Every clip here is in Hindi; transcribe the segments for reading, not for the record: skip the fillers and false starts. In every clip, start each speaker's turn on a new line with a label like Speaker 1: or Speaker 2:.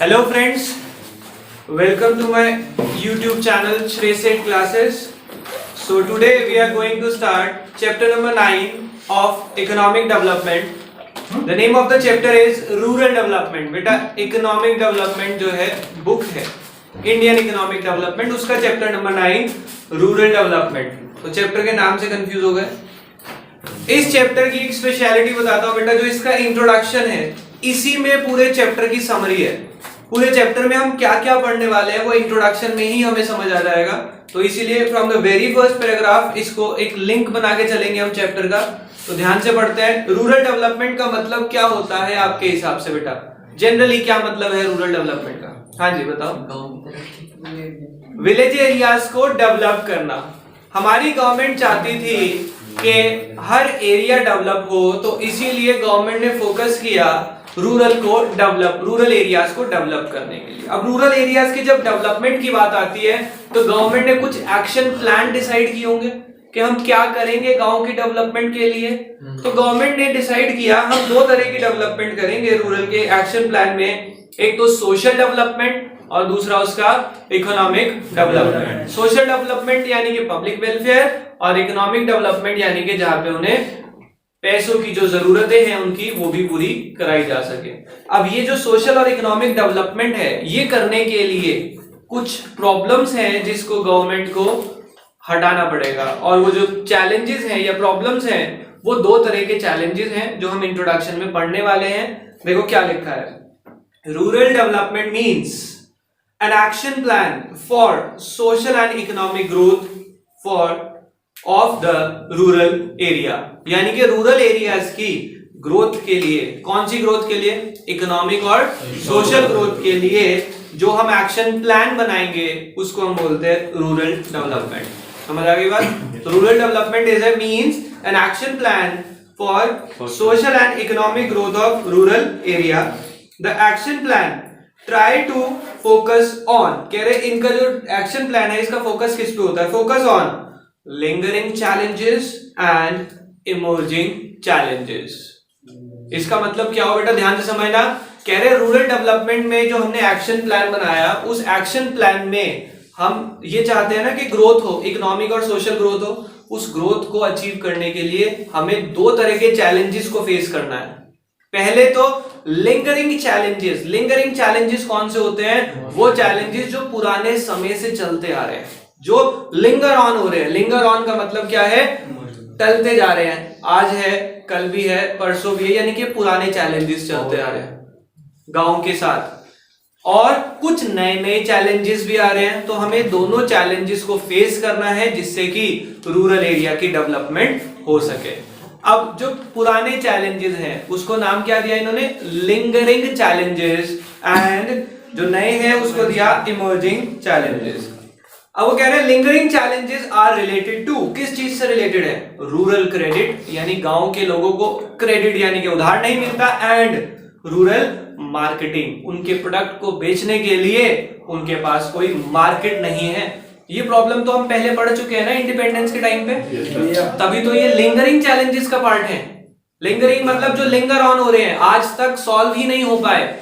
Speaker 1: Hello friends, welcome to my YouTube channel Shreset Classes. So today we are going to start chapter number 9 of economic development. The name of the chapter is rural development. बेटा economic development जो है book है Indian economic development, उसका chapter number 9 rural development. तो chapter के नाम से confuse हो गए. इस चैप्टर की एक स्पेशलिटी बताता हूं बेटा, जो इसका इंट्रोडक्शन है इसी में पूरे चैप्टर की समरी है. पूरे चैप्टर में हम क्या क्या पढ़ने वाले हैं वो इंट्रोडक्शन में ही हमें समझ आ जाएगा. तो इसीलिए from the very first paragraph इसको एक लिंक बना के चलेंगे हम चैप्टर का. तो ध्यान से पढ़ते हैं. रूरल डेवलपमेंट का मतलब क्या होता है आपके हिसाब से बेटा? जनरली क्या मतलब है रूरल डेवलपमेंट का? हाँ जी बताओ. विलेज एरियाज को डेवलप करना. हमारी गवर्नमेंट चाहती थी कि हर एरिया डेवलप हो, तो इसीलिए गवर्नमेंट ने फोकस किया रूरल एरियाज को डेवलप करने के लिए. अब रूरल एरियाज की जब डेवलपमेंट की बात आती है तो गवर्नमेंट ने कुछ एक्शन प्लान डिसाइड किए होंगे कि हम क्या करेंगे गांव की डेवलपमेंट के लिए. तो गवर्नमेंट ने डिसाइड किया हम दो तरह की डेवलपमेंट करेंगे रूरल के एक्शन प्लान में. एक तो सोशल डेवलपमेंट और दूसरा उसका इकोनॉमिक डेवलपमेंट. सोशल डेवलपमेंट यानी कि पब्लिक वेलफेयर, और इकोनॉमिक डेवलपमेंट यानी कि जहां पे उन्हें पैसों की जो जरूरतें हैं उनकी वो भी पूरी कराई जा सके. अब ये जो सोशल और इकोनॉमिक डेवलपमेंट है ये करने के लिए कुछ प्रॉब्लम्स हैं जिसको गवर्नमेंट को हटाना पड़ेगा. और वो जो चैलेंजेस हैं या प्रॉब्लम्स हैं वो दो तरह के चैलेंजेस हैं जो हम इंट्रोडक्शन में पढ़ने वाले हैं. देखो क्या लिखा है. Rural development means an action plan for social and economic growth of the rural area. यानी कि रूरल एरियाज की ग्रोथ के लिए, कौन सी ग्रोथ के लिए? इकोनॉमिक और सोशल ग्रोथ के लिए जो हम एक्शन प्लान बनाएंगे उसको हम बोलते हैं रूरल डेवलपमेंट. समझ आ गई बात? तो rural development is a means an action plan for social and economic growth of rural area. The action plan try to focus on, कह रहे इनका जो एक्शन प्लान है इसका फोकस किस पे होता है? Focus on lingering challenges and emerging challenges. इसका मतलब क्या हो बेटा? ध्यान से समझना. कह रहे रूरल डेवलपमेंट में जो हमने एक्शन प्लान बनाया उस एक्शन प्लान में हम ये चाहते हैं ना कि ग्रोथ हो, इकोनॉमिक और सोशल ग्रोथ हो. उस ग्रोथ को अचीव करने के लिए हमें दो तरह के चैलेंजेस को फेस करना है. पहले तो लिंगरिंग चैलेंजेस. लिंगरिंग चैलेंजेस कौन से होते हैं? वो चैलेंजेस जो पुराने समय से चलते आ रहे हैं, जो लिंगर ऑन हो रहे हैं. लिंगर ऑन का मतलब क्या है? टलते जा रहे हैं. आज है, कल भी है, परसों भी है, यानी कि पुराने चैलेंजेस चलते आ रहे हैं गांव के साथ. और कुछ नए नए चैलेंजेस भी आ रहे हैं. तो हमें दोनों चैलेंजेस को फेस करना है जिससे कि रूरल एरिया की डेवलपमेंट हो सके. अब जो पुराने चैलेंजेस हैं उसको नाम क्या दिया इन्होंने? Lingering challenges. एंड जो नए हैं उसको दिया इमर्जिंग चैलेंजेस. अब वो कह रहे हैं lingering challenges are related to, किस चीज से रिलेटेड है? रूरल क्रेडिट, यानी गांव के लोगों को क्रेडिट यानी कि उधार नहीं मिलता. एंड रूरल मार्केटिंग, उनके प्रोडक्ट को बेचने के लिए उनके पास कोई मार्केट नहीं है. ये प्रॉब्लम तो हम पहले पढ़ चुके हैं ना इंडिपेंडेंस के टाइम पे. तभी तो ये लिंगरिंग चैलेंजेस का पार्ट है. लिंगरिंग मतलब जो लिंगर ऑन हो रहे हैं, आज तक सॉल्व ही नहीं हो पाए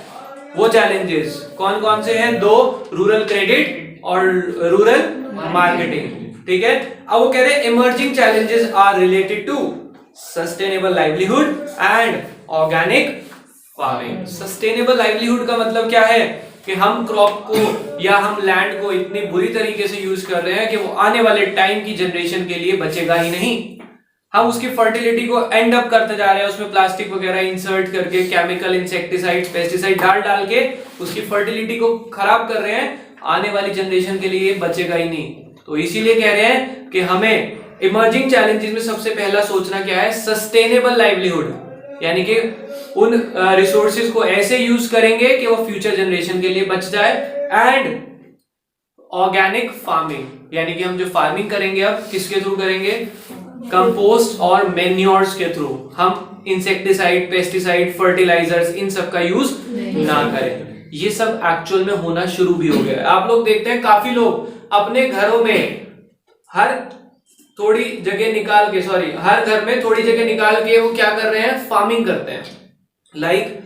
Speaker 1: वो चैलेंजेस. कौन कौन से हैं? दो, रूरल क्रेडिट और रूरल मार्केटिंग. ठीक है. अब वो कह रहे हैं emerging challenges are related to sustainable livelihood and organic farming. Sustainable livelihood का मतलब क्या है? कि हम क्रॉप को या हम लैंड को इतनी बुरी तरीके से यूज कर रहे हैं कि वो आने वाले टाइम की जनरेशन के लिए बचेगा ही नहीं. हम उसकी फर्टिलिटी को एंड अप करते जा रहे हैं, उसमें प्लास्टिक वगैरह इंसर्ट करके, केमिकल, इंसेक्टिसाइड्स, पेस्टिसाइड डाल के उसकी फर्टिलिटी को खराब कर रहे हैं. आने वाली जनरेशन के लिए बचेगा ही नहीं. तो इसीलिए कह रहे हैं कि हमें इमर्जिंग चैलेंजेस में सबसे पहला सोचना क्या है? सस्टेनेबल लाइवलीहुड, यानी कि उन रिसोर्सेज को ऐसे यूज करेंगे कि वो फ्यूचर जनरेशन के लिए बच जाए. एंड ऑर्गेनिक फार्मिंग, यानी कि हम जो फार्मिंग करेंगे अब किसके थ्रू करेंगे? कंपोस्ट और मेन्योर्स के थ्रू. हम इंसेक्टिसाइड, पेस्टिसाइड, फर्टिलाइजर्स इन सब का यूज ना करें. ये सब एक्चुअल में होना शुरू भी हो गया है. आप लोग देखते हैं काफी लोग अपने घरों में हर थोड़ी जगह निकाल के, हर घर में थोड़ी जगह निकाल के वो क्या कर रहे हैं? फार्मिंग करते हैं. लाइक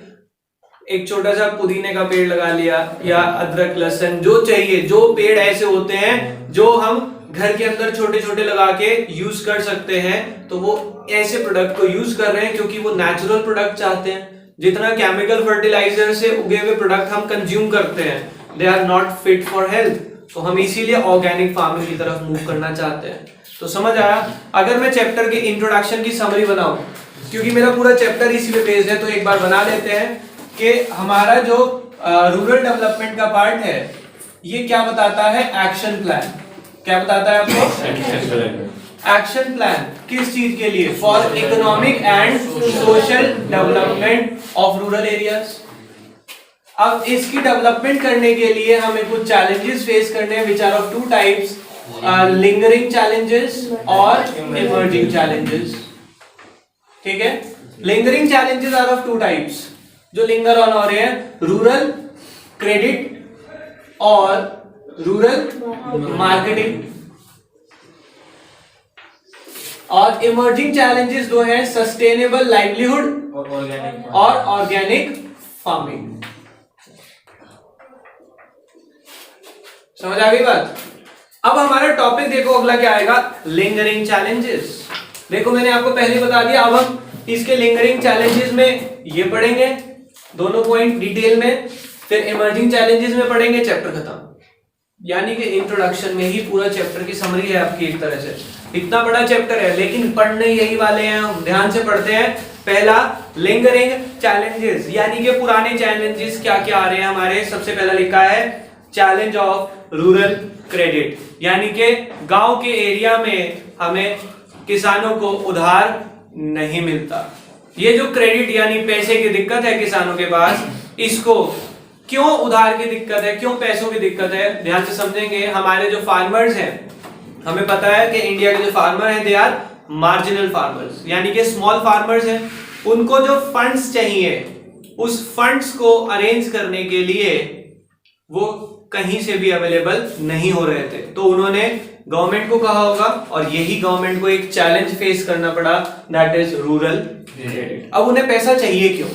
Speaker 1: एक छोटा सा पुदीने का पेड़ लगा लिया या अदरक लहसुन जो चाहिए, जो पेड़ ऐसे होते हैं जो हम घर के अंदर छोटे छोटे लगा के यूज कर सकते हैं, तो वो ऐसे प्रोडक्ट को यूज कर रहे हैं क्योंकि वो नेचुरल प्रोडक्ट चाहते हैं। जितना केमिकल फर्टिलाइजर से उगे हुए प्रोडक्ट हम कंज्यूम करते हैं, they are not fit for health, तो हम इसीलिए ऑर्गेनिक फार्मिंग की तरफ मूव करना चाहते हैं। तो समझ आया? अगर मैं चैप्टर के इंट्रोडक्शन की समरी बनाऊं, क्योंकि मेरा पूरा चैप्टर इसी पे बेस्ड है, तो एक बार बना लेते हैं कि हमारा जो रूरल डेवलपमेंट का पार्ट है ये क्या बताता है? Action plan. क्या बताता है आपको? एक्शन प्लान किस चीज के लिए? For economic and social development of rural areas. अब इसकी डेवलपमेंट करने के लिए हमें कुछ चैलेंजेस फेस करने हैं, which are of two types, lingering challenges और इमर्जिंग चैलेंजेस। ठीक है, lingering challenges are of two types. जो लिंगर ऑन हो रहे हैं, रूरल क्रेडिट और रूरल मार्केटिंग। और इमर्जिंग चैलेंजेस दो हैं, सस्टेनेबल लाइवलीहुड और ऑर्गेनिक फार्मिंग। समझ आ गई बात? अब हमारा टॉपिक देखो अगला क्या आएगा? Lingering challenges. देखो मैंने आपको पहले बता दिया, अब हम इसके लिंगरिंग चैलेंजेस में ये पढ़ेंगे दोनों पॉइंट डिटेल में, फिर इमर्जिंग चैलेंजेस में पढ़ेंगे, चैप्टर खत्म। यानी कि इंट्रोडक्शन में ही पूरा चैप्टर की समरी है आपकी एक तरह से। इतना बड़ा चैप्टर है लेकिन पढ़ने यही वाले हैं हम। ध्यान से पढ़ते हैं। पहला, लिंगरिंग चैलेंजेस, यानी कि पुराने चैलेंजेस क्या क्या आ रहे हैं हमारे। सबसे पहला लिखा है चैलेंज ऑफ रूरल क्रेडिट, यानी कि गांव के एरिया में हमें किसानों को उधार नहीं मिलता। ये जो क्रेडिट यानी पैसे की दिक्कत है किसानों के पास, इसको क्यों उधार की दिक्कत है, क्यों पैसों की दिक्कत है, ध्यान से समझेंगे। हमारे जो फार्मर्स हैं, हमें पता है कि इंडिया के जो फार्मर हैं दे आर मार्जिनल फार्मर्स, यानी कि स्मॉल फार्मर्स हैं। उनको जो फंड्स चाहिए, उस फंड्स को अरेंज करने के लिए वो कहीं से भी अवेलेबल नहीं हो रहे थे, तो उन्होंने गवर्नमेंट को कहा होगा और यही गवर्नमेंट को एक चैलेंज फेस करना पड़ा, दैट इज रूरल क्रेडिट। अब उन्हें पैसा चाहिए क्यों?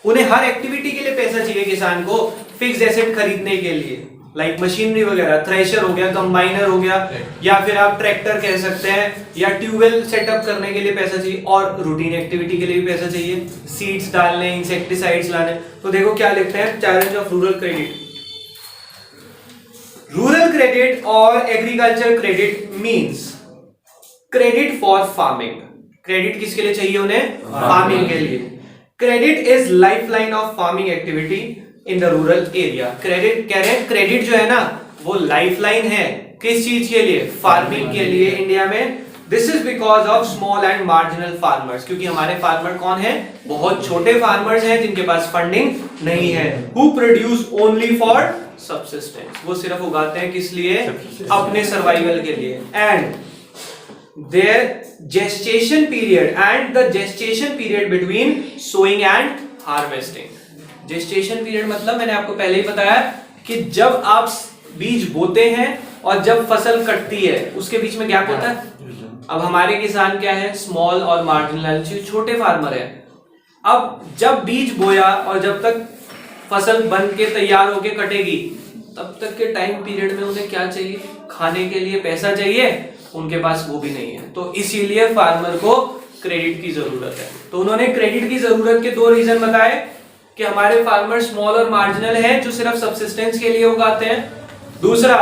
Speaker 1: उन्हें हर एक्टिविटी के लिए पैसा चाहिए किसान को, फिक्स एसेट खरीदने के लिए, लाइक मशीनरी वगैरह, थ्रेशर हो गया, कंबाइनर हो गया, या फिर आप ट्रैक्टर कह सकते हैं, या ट्यूबवेल सेटअप करने के लिए पैसा चाहिए, और रूटीन एक्टिविटी के लिए भी पैसा चाहिए, सीड्स डालने, इंसेक्टिसाइड्स लाने। तो देखो क्या लिखते हैं, challenge of rural credit. Rural credit और agriculture credit means credit for farming. Credit किसके लिए चाहिए उन्हें? फार्मिंग के लिए। Credit is lifeline of farming activity in the rural area. Credit कह रहे हैं, क्रेडिट जो है ना वो लाइफलाइन है, किस चीज के लिए? फार्मिंग के लिए इंडिया में। This is because of small and marginal farmers, क्योंकि हमारे फार्मर कौन है? बहुत छोटे फार्मर्स हैं जिनके पास फंडिंग नहीं है। Who produce only for subsistence, वो सिर्फ उगाते हैं किस लिए? अपने सर्वाइवल के लिए। And their gestation period and the gestation period between sowing and harvesting. gestation period मतलब मैंने आपको पहले ही बताया कि जब आप बीज बोते हैं और जब फसल कटती है उसके बीच में गैप होता है। अब हमारे किसान क्या है? स्मॉल और मार्जिनल, छोटे फार्मर है। अब जब बीज बोया और जब तक फसल बन के तैयार होके कटेगी, तब तक के टाइम पीरियड में उन्हें क्या चाहिए? खाने के लिए पैसा चाहिए, उनके पास वो भी नहीं है, तो इसीलिए फार्मर को क्रेडिट की जरूरत है। तो उन्होंने क्रेडिट की जरूरत के दो रीजन बताए कि हमारे फार्मर स्मॉल और मार्जिनल हैं जो सिर्फ सब्सिस्टेंस के लिए उगाते हैं। दूसरा,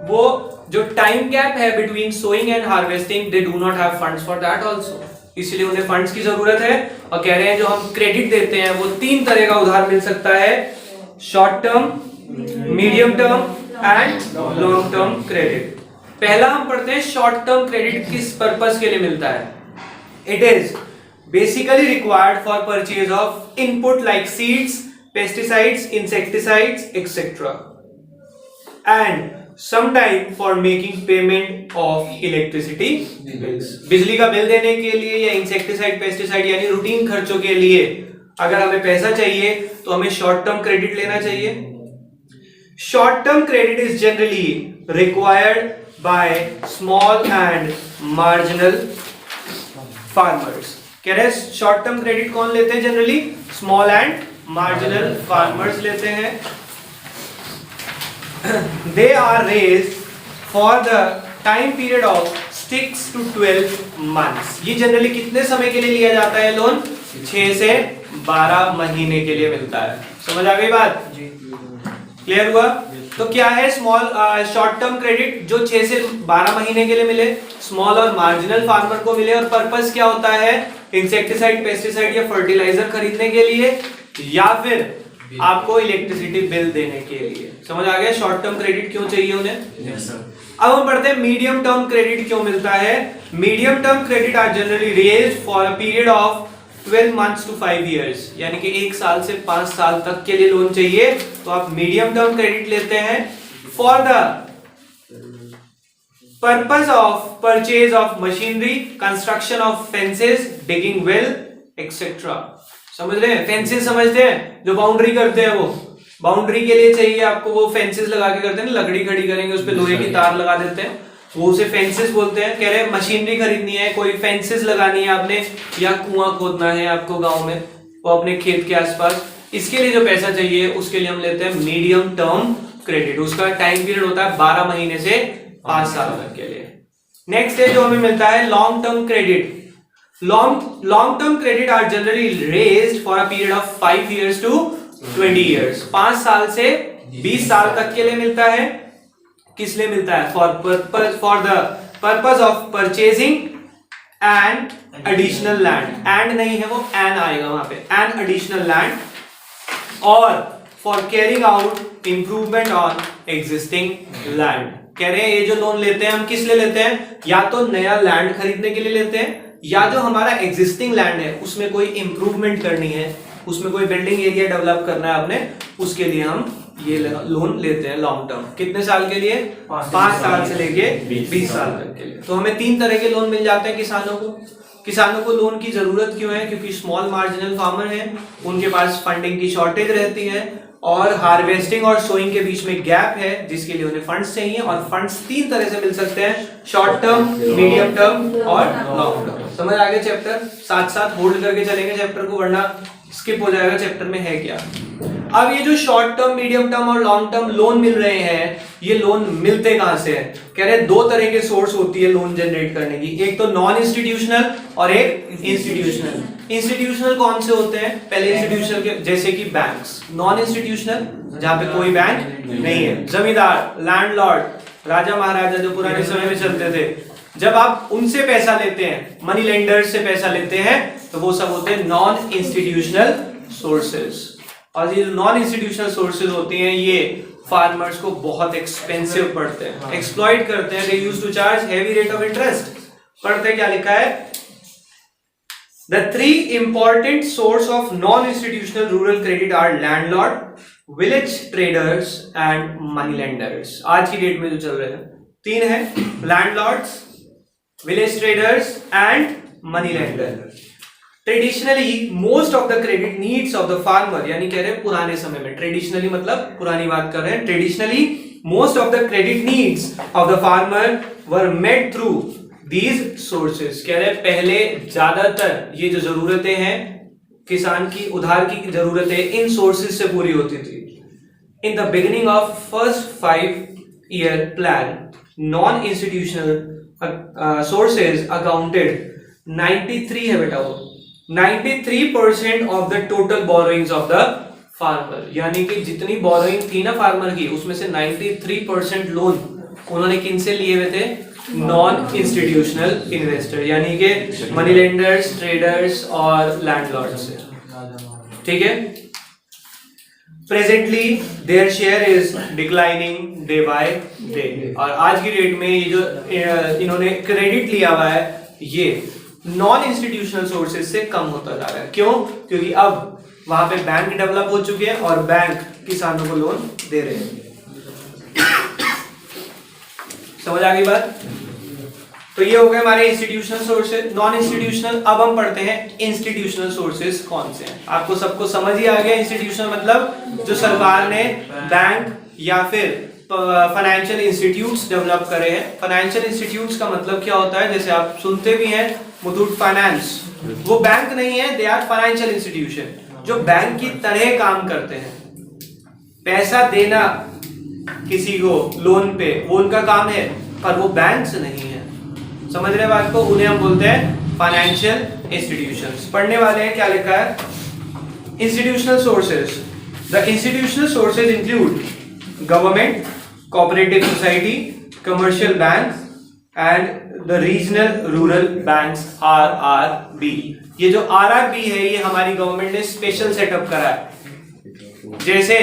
Speaker 1: वो जो टाइम गैप है between sowing and harvesting, they do not have funds for that also, इसलिए उन्हें फंड्स की जरूरत है। और कह रहे हैं जो हम क्रेडिट देते हैं वो तीन तरह का उधार मिल सकता है, short term, medium term and long term credit. पहला हम पढ़ते हैं शॉर्ट टर्म क्रेडिट किस पर्पस के लिए मिलता है। It is basically required for purchase of input like seeds, pesticides, insecticides etcetera, and sometime for making payment of electricity bills. बिजली का बिल देने के लिए या इंसेक्टिसाइड, पेस्टिसाइड यानी रूटीन खर्चों के लिए अगर हमें पैसा चाहिए तो हमें शॉर्ट टर्म क्रेडिट लेना चाहिए। Short term credit is generally required by small and marginal farmers. कह रहे शॉर्ट टर्म क्रेडिट कौन लेते हैं generally? Small and marginal farmers लेते हैं, they are raised for the time period of 6 to 12 months। ये जनरली कितने समय के लिए लिया जाता है लोन? 6 से 12 महीने के लिए मिलता है। समझ आ गई बात? क्लियर हुआ? तो क्या है स्मॉल शॉर्ट टर्म क्रेडिट जो 6 से 12 महीने के लिए मिले, स्मॉल और मार्जिनल फार्मर को मिले, और पर्पस क्या होता है? इंसेक्टिसाइड, पेस्टिसाइड या फर्टिलाइजर खरीदने के लिए या फिर आपको इलेक्ट्रिसिटी बिल देने के लिए। समझ आ गया शॉर्ट टर्म क्रेडिट क्यों चाहिए उन्हें? yes, अब हम पढ़ते हैं मीडियम टर्म क्रेडिट क्यों मिलता है। Medium term credit are generally raised for a period of 12 months to 5 years, यानी कि 1 साल से 5 साल तक के लिए लोन चाहिए तो आप मीडियम टर्म क्रेडिट लेते हैं for the purpose of purchase of machinery, construction of fences, digging well etcetera. समझ रहे हैं? फेंसेस समझते हैं, जो बाउंड्री करते हैं, वो बाउंड्री के लिए चाहिए आपको, वो फेंसेस लगा के करते हैं ना, लकड़ी खड़ी करेंगे उस पे लोहे की तार लगा देते हैं, वो उसे फेंसेस बोलते हैं। कह रहे हैं मशीनरी खरीदनी है, कोई फेंसेस लगानी है आपने, या कुआं खोदना है आपको गांव में, वो अपने खेत के आसपास, इसके लिए जो पैसा चाहिए उसके लिए हम लेते हैं मीडियम टर्म क्रेडिट। उसका टाइम पीरियड होता है 12 महीने से 5 साल तक के लिए। नेक्स्ट है जो हमें मिलता है long term credit. Long term credit are generally raised for a period of 5 years to 20 years। 5 साल से 20 साल तक के लिए मिलता है। किस लिए मिलता है? For the purpose of purchasing and additional land. And नहीं है वो, एन आएगा वहां पे, एंड एडिशनल लैंड, और for carrying out improvement on existing land. कह रहे हैं ये जो लोन लेते हैं हम किस लिए लेते हैं? या तो नया लैंड खरीदने के लिए लेते हैं, या जो हमारा एग्जिस्टिंग लैंड है उसमें कोई इंप्रूवमेंट करनी है, उसमें कोई बिल्डिंग एरिया डेवलप करना है आपने, उसके लिए हम ये लोन लेते हैं लॉन्ग टर्म। कितने साल के लिए? 5 साल से लेके 20 साल तक के लिए। तो हमें 3 तरह के लोन मिल जाते हैं किसानों को। किसानों को लोन की जरूरत क्यों है? क्योंकि स्मॉल मार्जिनल फार्मर है, उनके पास फंडिंग की शॉर्टेज रहती है, और हार्वेस्टिंग और सोइंग के बीच में गैप है, जिसके लिए उन्हें फंड्स चाहिए। और फंड्स 3 तरह से मिल सकते हैं, शॉर्ट टर्म, मीडियम टर्म और लॉन्ग टर्म। समझ आ गया चैप्टर? साथ साथ होल्ड करके चलेंगे चैप्टर को, वरना स्किप हो जाएगा चैप्टर में है क्या। अब ये जो शॉर्ट टर्म, मीडियम टर्म और लॉन्ग टर्म लोन मिल रहे हैं, ये लोन मिलते कहां से हैं? कह रहे हैं 2 तरह के सोर्स होती है लोन जनरेट करने की, एक तो नॉन इंस्टीट्यूशनल और एक इंस्टीट्यूशनल। इंस्टीट्यूशनल कौन से होते हैं? पहले इंस्टीट्यूशनल के जैसे कि बैंक्स। नॉन इंस्टीट्यूशनल जहां पे कोई बैंक नहीं है, जमींदार, लैंडलॉर्ड, राजा महाराजा जो पुराने समय में चलते थे, जब आप उनसे पैसा लेते हैं, मनी लेंडर्स से पैसा लेते हैं, तो वो सब होते हैं नॉन इंस्टीट्यूशनल सोर्सेज। और ये जो नॉन इंस्टीट्यूशनल सोर्सेज होती हैं, ये फार्मर्स को बहुत एक्सपेंसिव पड़ते हैं, एक्सप्लॉइट करते हैं। They used to charge heavy rate of interest. पढ़ते हैं क्या लिखा है? The 3 important source of non-institutional rural credit are landlord, village traders and money lenders। आज की डेट में जो चल रहे हैं 3 है, landlords, village traders and money lender. Traditionally most of the credit needs of the farmer, यानी कह रहे हैं पुराने समय में, ट्रेडिशनली मतलब पुरानी बात कर रहे हैं, traditionally most of the credit needs of the farmer were made through these sources. कह रहे हैं पहले ज्यादातर ये जो जरूरतें हैं किसान की, उधार की जरूरतें इन सोर्सेज से पूरी होती थी। In the beginning of first 5-year plan, non institutional sources accounted 93 है बेटा वो 93% of the total borrowings of the farmer. यानी कि जितनी बोरोइंग थी ना फार्मर की, उसमें से 93% लोन उन्होंने किन से लिए हुए थे? नॉन इंस्टीट्यूशनल इन्वेस्टर, यानी कि मनी लेंडर्स, ट्रेडर्स और लैंडलॉर्ड से। ठीक है? Presently their share is declining day by day, और आज की डेट में ये जो इन्होंने क्रेडिट लिया हुआ है, ये नॉन इंस्टीट्यूशनल सोर्सेज से कम होता जा रहा है। क्यों? क्योंकि अब वहां पे बैंक डेवलप हो चुके हैं और बैंक किसानों को लोन दे रहे हैं। समझ आ गई बात? तो ये हो गए हमारे इंस्टीट्यूशनल सोर्सेज, नॉन इंस्टीट्यूशनल। अब हम पढ़ते हैं इंस्टीट्यूशनल सोर्सेज कौन से हैं। आपको सबको समझ ही आ गया इंस्टीट्यूशनल मतलब जो सरकार ने बैंक या फिर फाइनेंशियल इंस्टीट्यूट्स डेवलप करे हैं। फाइनेंशियल इंस्टीट्यूट्स का मतलब क्या होता है? जैसे आप सुनते भी हैं मुथूट फाइनेंस, वो बैंक नहीं है, दे आर फाइनेंशियल इंस्टीट्यूशन। जो बैंक की तरह काम करते हैं, पैसा देना किसी को लोन पे, वो उनका काम है, पर वो बैंक्स नहीं है। समझ रहे बात को? उन्हें हम बोलते हैं फाइनेंशियल इंस्टीट्यूशंस। पढ़ने वाले हैं, क्या लिखा है? Institutional sources. The institutional sources include government, cooperative society, commercial bank and the regional rural banks, RRB। ये जो RRB है, ये हमारी गवर्नमेंट ने स्पेशल सेटअप करा है। जैसे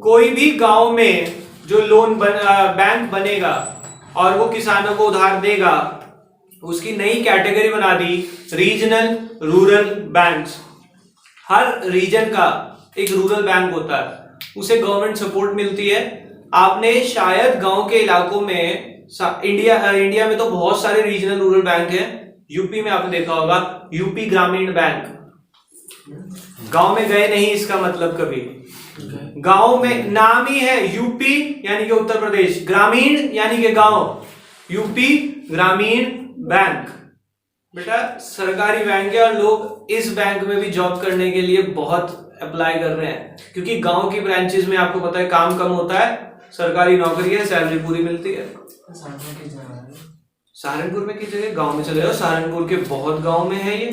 Speaker 1: कोई भी गांव में जो बैंक बनेगा और वो किसानों को उधार देगा, उसकी नई कैटेगरी बना दी, रीजनल रूरल बैंक्स। हर रीजन का एक रूरल बैंक होता है, उसे गवर्नमेंट सपोर्ट मिलती है। आपने शायद गांव के इलाकों में, इंडिया में तो बहुत सारे रीजनल रूरल बैंक हैं। यूपी में आपने देखा होगा यूपी ग्रामीण बैंक। गांव में गए नहीं इसका मतलब कभी। गांव में नाम ही है यूपी यानी कि उत्तर प्रदेश, ग्रामीण यानी कि गांव, यूपी ग्रामीण बैंक। बेटा सरकारी बैंक है और लोग इस बैंक में भी जॉब करने के लिए बहुत अप्लाई कर रहे हैं, क्योंकि गांव की ब्रांचेस में आपको पता है काम कम होता है, सरकारी नौकरी है, सैलरी पूरी मिलती है। सहारनपुर में किस जगह? गांव में चले जाओ, सहारनपुर के बहुत गांव में है ये,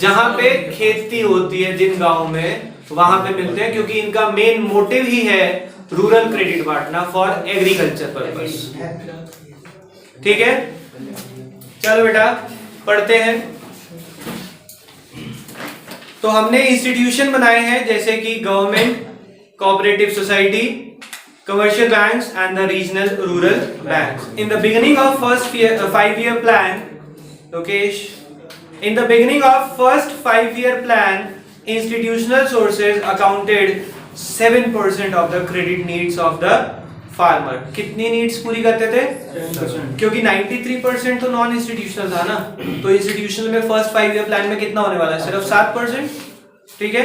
Speaker 1: जहां पे खेती होती है, जिन गांव में, वहां पे मिलते हैं, क्योंकि इनका मेन मोटिव ही है रूरल क्रेडिट बांटना फॉर एग्रीकल्चर पर्पस। ठीक है, चलो बेटा पढ़ते हैं। तो हमने इंस्टीट्यूशन बनाए हैं जैसे कि government, cooperative society, commercial banks and the regional rural banks. In the beginning of first 5-year plan, Lokesh, in the beginning of first 5-year plan, institutional sources accounted 7% of the credit needs of the farmer. कितनी needs पूरी करते थे? 7%। क्योंकि 93% तो नॉन इंस्टीट्यूशनल था ना, तो इंस्टीट्यूशनल में फर्स्ट 5-year प्लान में कितना होने वाला है? सिर्फ 7%। ठीक है,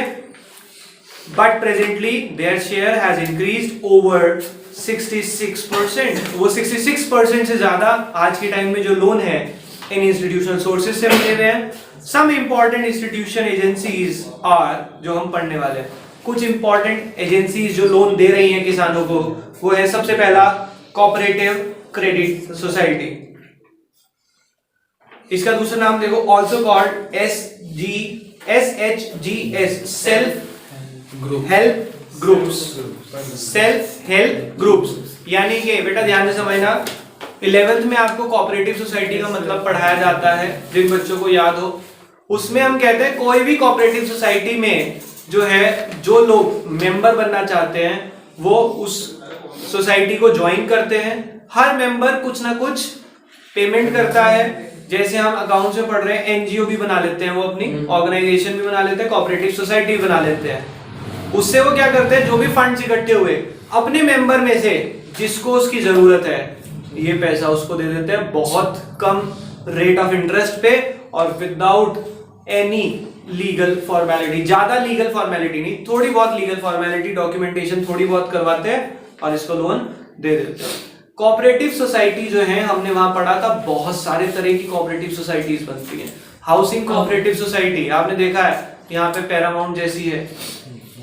Speaker 1: but presently their share has increased over 66%। वो 66% से ज्यादा आज के टाइम में जो लोन है इन इंस्टीट्यूशनल सोर्सेज से मिले हुए हैं। Some important institution agencies are, जो हम पढ़ने वाले हैं, कुछ इंपॉर्टेंट एजेंसीज जो लोन दे रही हैं किसानों को, वो है सबसे पहला कोऑपरेटिव क्रेडिट सोसाइटी। इसका दूसरा नाम देखो, also called SHGS, self help groups. Self help groups यानी कि बेटा ध्यान से समझना, 11th में आपको कोऑपरेटिव सोसाइटी का मतलब पढ़ाया जाता है, जिन बच्चों को याद हो। उसमें हम कहते हैं कोई भी कोऑपरेटिव सोसाइटी में जो है, जो लोग मेंबर बनना चाहते हैं वो उस सोसाइटी को ज्वाइन करते हैं। हर मेंबर कुछ ना कुछ पेमेंट करता है। जैसे हम अकाउंट्स में पढ़ रहे हैं, एनजीओ भी बना लेते हैं, वो अपनी ऑर्गेनाइजेशन भी बना लेते हैं, कोऑपरेटिव सोसाइटी भी बना लेते हैं। उससे वो क्या करते हैं, जो भी फंड्स इकट्ठे हुए अपने मेंबर में से जिसको उसकी जरूरत है, ये पैसा उसको दे देते हैं बहुत कम रेट ऑफ इंटरेस्ट पे और विदाउट एनी लीगल फॉर्मेलिटी। ज्यादा लीगल फॉर्मेलिटी नहीं, थोड़ी बहुत लीगल फॉर्मेलिटी, डॉक्यूमेंटेशन थोड़ी बहुत करवाते हैं और इसको लोन दे देते हैं। कोऑपरेटिव सोसाइटी जो है, हमने वहां पढ़ा था बहुत सारे तरह की कोऑपरेटिव सोसाइटीज बनती हैं। हाउसिंग कोऑपरेटिव सोसाइटी आपने देखा है, यहाँ पे पैरामाउंट जैसी है।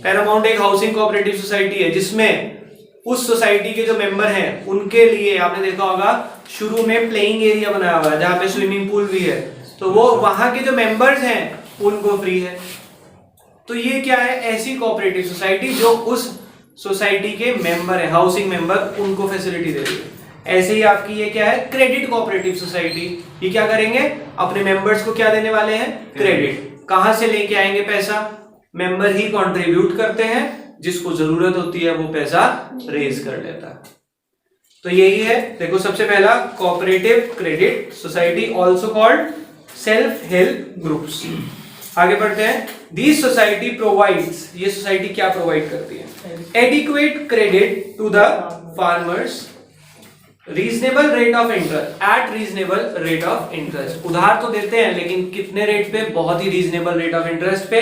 Speaker 1: पैरामाउंट एक हाउसिंग कोऑपरेटिव सोसाइटी है जिसमें उस सोसाइटी के जो मेंबर हैं उनके लिए आपने देखा होगा शुरू में प्लेइंग एरिया बनाया हुआ है, जहां पे स्विमिंग पूल भी है, तो वो वहां के जो मेंबर्स हैं उनको फ्री है। तो ये क्या है, ऐसी कोऑपरेटिव सोसाइटी जो उस सोसाइटी के मेंबर है, हाउसिंग मेंबर, उनको फैसिलिटी दे रही है। ऐसे ही आपकी ये क्या है, क्रेडिट कोऑपरेटिव सोसाइटी। ये क्या करेंगे, अपने मेंबर्स को क्या देने वाले हैं, क्रेडिट। कहां से लेके आएंगे पैसा, मेंबर ही कंट्रीब्यूट करते हैं, जिसको जरूरत होती है वो पैसा रेज कर लेता है। तो यही है, देखो सबसे पहला cooperative credit society, also called self help groups. आगे बढ़ते हैं। दिस सोसाइटी प्रोवाइड्स, ये सोसाइटी क्या प्रोवाइड करती है, adequate credit to the farmers, reasonable rate of interest, at reasonable rate of interest. उधार तो देते हैं लेकिन कितने रेट पे, बहुत ही रीजनेबल रेट ऑफ इंटरेस्ट पे।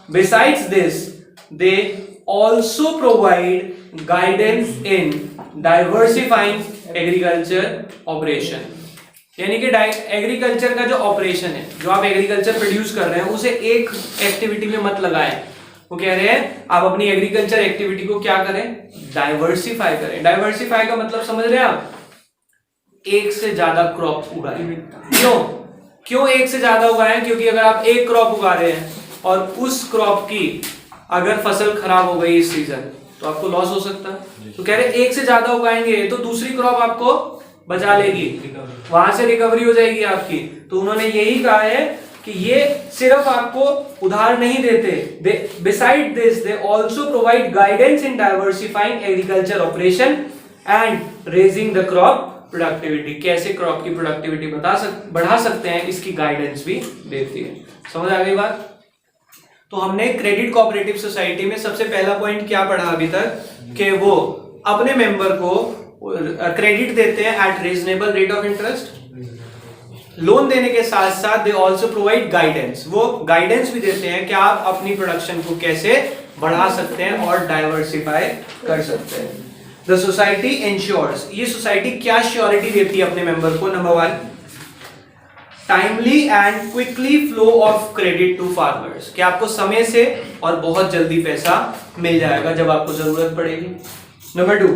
Speaker 1: Besides this, they also provide guidance in diversifying agriculture operation. यानी कि एग्रीकल्चर का जो ऑपरेशन है, जो आप एग्रीकल्चर प्रोड्यूस कर रहे हैं, उसे एक एक्टिविटी में मत लगाएं। वो कह रहे हैं आप अपनी एग्रीकल्चर एक्टिविटी को क्या करें, डाइवर्सिफाई करें। डाइवर्सिफाई का मतलब समझ रहे हैं आप, एक से ज्यादा क्रॉप उगाएं। क्यों एक से ज्यादा उगाएं? क्योंकि अगर आप एक क्रॉप उगा रहे हैं और उस क्रॉप की अगर फसल खराब हो गई इस सीजन, तो आपको लॉस हो सकता है। तो कह रहे एक से ज्यादा उगाएंगे तो दूसरी क्रॉप आपको बचा लेगी, वहां से रिकवरी हो जाएगी आपकी। तो उन्होंने यही कहा है कि ये सिर्फ आपको उधार नहीं देते, beside this they also provide guidance in diversifying agriculture operation and raising the crop productivity. कैसे क्रॉप की प्रोडक्टिविटी बढ़ा सकते हैं, इसकी गाइडेंस भी देती है। समझ आ गई बात? तो हमने क्रेडिट कोऑपरेटिव सोसाइटी में सबसे पहला पॉइंट क्या पढ़ा अभी तक, कि वो अपने मेंबर को क्रेडिट देते हैं eight reasonable rate of interest. Loan देने के साथ साथ दे आल्सो प्रोवाइड गाइडेंस, वो गाइडेंस भी देते हैं कि आप अपनी प्रोडक्शन को कैसे बढ़ा सकते हैं और डाइवर्सिफाई कर सकते हैं। द सोसाइटी इंश्योर्स, ये सोसाइटी क्या श्योरिटी देती है अपने मेंबर को? Number 1, timely and quickly flow of credit to farmers, कि आपको समय से और बहुत जल्दी पैसा मिल जाएगा जब आपको जरूरत पड़ेगी। Number 2,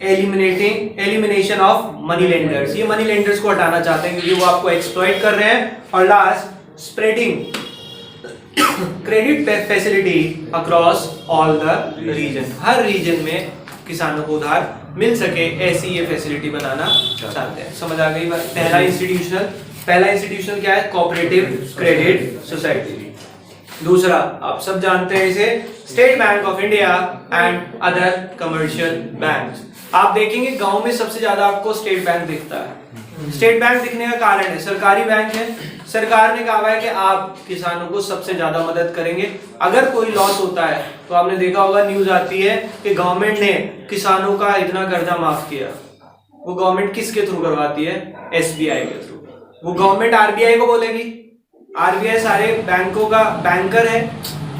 Speaker 1: elimination of money lenders, ये मनी लेंडर्स को हटाना चाहते हैं क्योंकि वो आपको एक्सप्लॉइट कर रहे हैं। और last, spreading credit facility across all the region, हर रीजन में किसानों को उधार मिल सके, ऐसी ये फैसिलिटी बनाना चाहते हैं। समझ आ गई बात? पहला इंस्टीट्यूशन क्या है? Cooperative credit society. दूसरा, आप सब जानते हैं इसे, state bank of India and other commercial banks. आप देखेंगे गांव में सबसे ज्यादा आपको स्टेट बैंक दिखता है। स्टेट बैंक दिखने का कारण है, सरकारी बैंक है, सरकार ने कहा है कि आप किसानों को सबसे ज्यादा मदद करेंगे। अगर कोई लॉस होता है तो आपने देखा होगा, न्यूज आती है कि गवर्नमेंट ने किसानों का इतना कर्जा माफ किया। वो गवर्नमेंट किसके थ्रू करवाती है? एसबीआई के थ्रू। वो गवर्नमेंट आरबीआई को बोलेगी, आरबीआई सारे बैंकों का बैंकर है,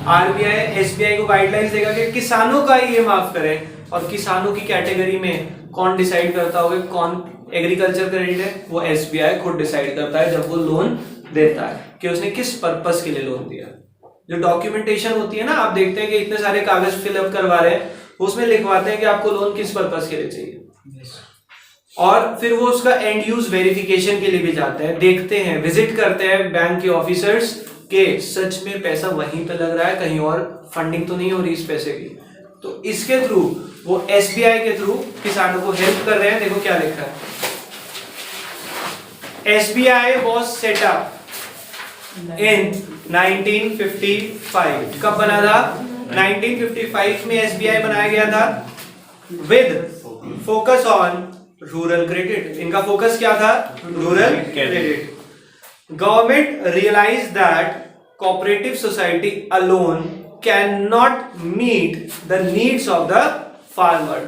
Speaker 1: आरबीआई एसबीआई को गाइडलाइंस देगा कि किसानों का ये माफ करें। और किसानों की कैटेगरी में कौन डिसाइड करता होगा कौन एग्रीकल्चर क्रेडिट है? वो एसबीआई खुद डिसाइड करता है जब वो लोन देता है कि उसने किस पर्पस के लिए लोन दिया। जो डॉक्यूमेंटेशन होती है ना, आप देखते हैं कि इतने सारे कागज फिलअप करवा रहे हैं, उसमें लिखवाते हैं कि आपको लोन किस पर्पस के लिए चाहिए। और फिर वो उसका एंड यूज वेरिफिकेशन के लिए भी जाते हैं, देखते हैं, विजिट करते हैं बैंक के ऑफिसर्स के सच में पैसा वहीं पे लग रहा है, कहीं और फंडिंग तो नहीं हो रही इस पैसे की। तो इसके थ्रू वो एसबीआई के थ्रू किसानों को हेल्प कर रहे हैं। देखो क्या लिखा है, SBI was set up in 1955। कब बना था? 1955 में एसबीआई बनाया गया था with focus on rural credit. इनका फोकस क्या था? Rural credit. Government realize that cooperative society alone can not meet the needs of the farmer.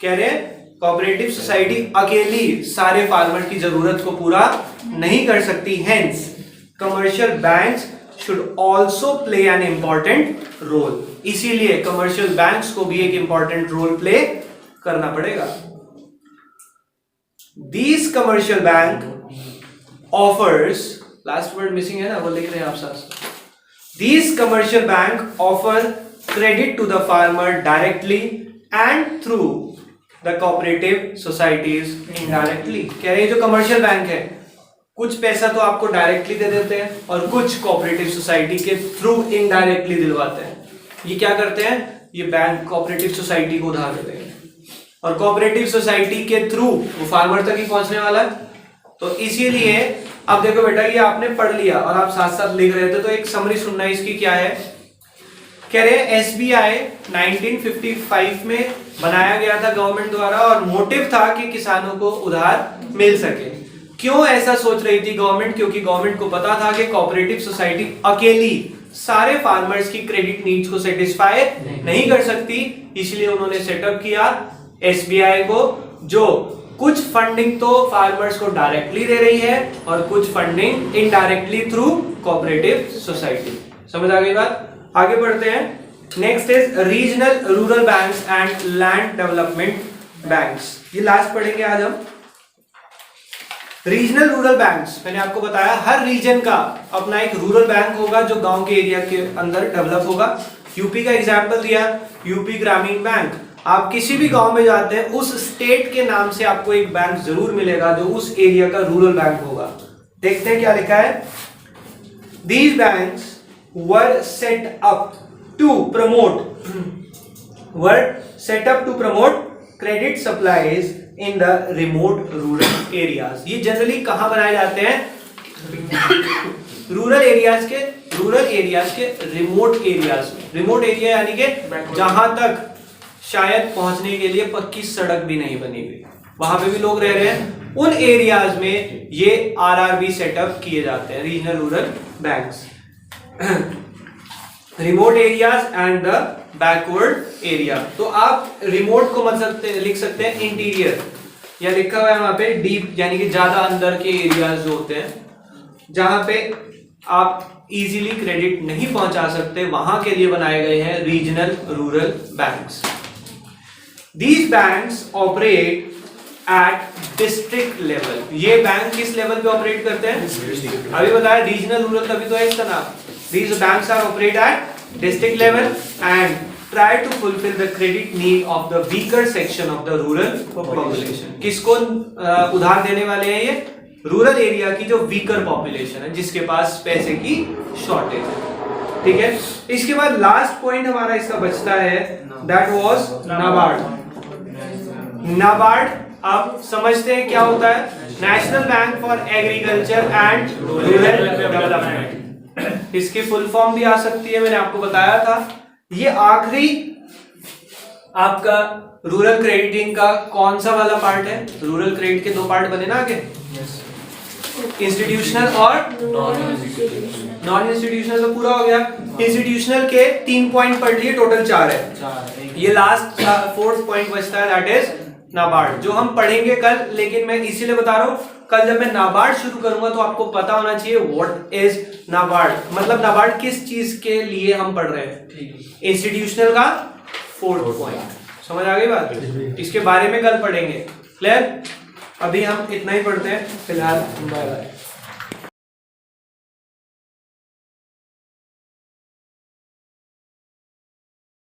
Speaker 1: कह रहे हैं कोऑपरेटिव सोसाइटी अकेली सारे फार्मर की जरूरत को पूरा नहीं कर सकती, hence commercial banks should also play an important role. इसीलिए कमर्शियल बैंक्स को भी एक इंपॉर्टेंट रोल प्ले करना पड़ेगा। These commercial bank offers, last word missing है ना, वो लिख रहे हैं आप साथ। These commercial bank offer credit to the farmer directly and through the cooperative societies indirectly। कह रहे हैं जो कमर्शियल बैंक है कुछ पैसा तो आपको डायरेक्टली दे देते हैं और कुछ कोऑपरेटिव सोसाइटी के थ्रू इनडायरेक्टली दिलवाते हैं। ये क्या करते हैं? ये बैंक कोऑपरेटिव सोसाइटी को उधार देते हैं और कोऑपरेटिव सोसाइटी के थ्रू वो फार्मर तक ही पहुंचने वाला है। तो इसीलिए अब देखो बेटा, ये आपने पढ़ लिया और आप साथ साथ लिख रहे थे, तो एक समरी सुनना इसकी क्या है। कह रहे हैं एसबीआई 1955 में बनाया गया था गवर्नमेंट द्वारा और मोटिव था कि किसानों को उधार मिल सके। क्यों ऐसा सोच रही थी गवर्नमेंट? क्योंकि गवर्नमेंट को पता था कि कोऑपरेटिव सोसाइटी अकेली सारे फार्मर्स की क्रेडिट नीड्स को सेटिस्फाई नहीं कर सकती, इसलिए उन्होंने सेटअप किया एसबीआई को, जो कुछ फंडिंग तो फार्मर्स को डायरेक्टली दे रही है और कुछ funding indirectly through cooperative society. समझ आ गई बात? आगे बढ़ते हैं। Next is regional rural banks and land development banks. ये लास्ट पढ़ेंगे आज हम। रीजनल रूरल बैंक्स, मैंने आपको बताया हर रीजन का अपना एक रूरल बैंक होगा जो गांव के एरिया के अंदर डेवलप होगा। यूपी का एग्जांपल दिया, यूपी ग्रामीण बैंक। आप किसी भी गांव में जाते हैं उस स्टेट के नाम से आपको एक बैंक जरूर मिलेगा जो उस एरिया का रूरल बैंक होगा। देखते हैं क्या लिखा है। These banks were set up to promote credit supplies in the remote rural areas। ये जनरली कहाँ बनाए जाते हैं? रूरल एरियाज के रिमोट एरिया यानी कि जहां तक शायद पहुंचने के लिए पक्की सड़क भी नहीं बनी हुई, वहां पे भी लोग रह रहे हैं। उन एरियाज में ये आरआरबी सेटअप किए जाते हैं, regional rural banks. Remote areas and the backward area. तो आप रिमोट को लिख सकते हैं इंटीरियर, या लिखा हुआ है वहां पे डीप यानी कि ज्यादा अंदर के एरियाज जो होते हैं जहां पे आप इजीली क्रेडिट नहीं पहुंचा सकते, वहां के लिए बनाए गए हैं regional rural banks. These banks operate at district level। ये बैंक किस लेवल पे ऑपरेट करते हैं? अभी बताया रीजनल रूरल, तभी तो है इसका नाम। These banks are operate at district level and try to fulfill the credit need of the weaker section of the rural population। किसको उधार देने वाले हैं ये? रूरल एरिया की जो वीकर पॉपुलेशन है, जिसके पास पैसे की शॉर्टेज है। ठीक है, इसके बाद लास्ट पॉइंट हमारा इसका बचता है, दैट वाज नाबार्ड। नाबार्ड आप समझते हैं क्या होता है? National bank for agriculture and rural development. इसकी फुल फॉर्म भी आ सकती है, मैंने आपको बताया था। ये आखिरी आपका रूरल क्रेडिटिंग का कौन सा वाला पार्ट है? रूरल क्रेडिट के दो पार्ट बने ना आगे, इंस्टीट्यूशनल और नॉन इंस्टीट्यूशनल। तो पूरा हो गया। इंस्टीट्यूशनल के 3 पॉइंट पढ़ लिए, टोटल 4 है। ये लास्ट 4th पॉइंट बचता है, दैट इज नाबार्ड, जो हम पढ़ेंगे कल। लेकिन मैं इसीलिए बता रहा हूं, कल जब मैं नाबार्ड शुरू करूंगा तो आपको पता होना चाहिए व्हाट इज नाबार्ड, मतलब नाबार्ड किस चीज के लिए हम पढ़ रहे हैं। इंस्टीट्यूशनल का 4th पॉइंट समझ आ गई बात? इसके बारे में कल पढ़ेंगे। क्लियर? अभी हम इतना ही पढ़ते हैं फिलहाल। Bye bye.